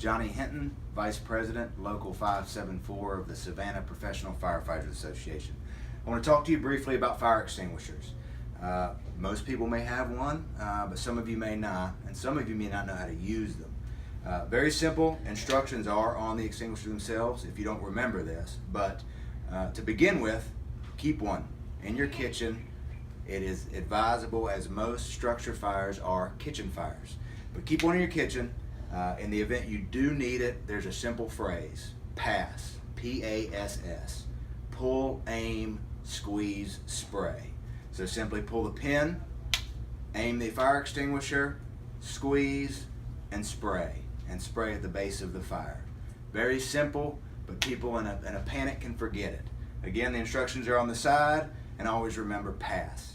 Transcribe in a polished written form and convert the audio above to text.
Johnny Hinton, Vice President, Local 574 of the Savannah Professional Firefighters Association. I want to talk to you briefly about fire extinguishers. Most people may have one, but some of you may not, and some of you may not know how to use them. Very simple instructions are on the extinguisher themselves if you don't remember this, but to begin with, keep one in your kitchen. It is advisable, as most structure fires are kitchen fires, but keep one in your kitchen. In the event you do need it, there's a simple phrase: PASS, P-A-S-S, pull, aim, squeeze, spray. So simply pull the pin, aim the fire extinguisher, squeeze, and spray at the base of the fire. Very simple, but people in a panic can forget it. Again, the instructions are on the side, and always remember PASS.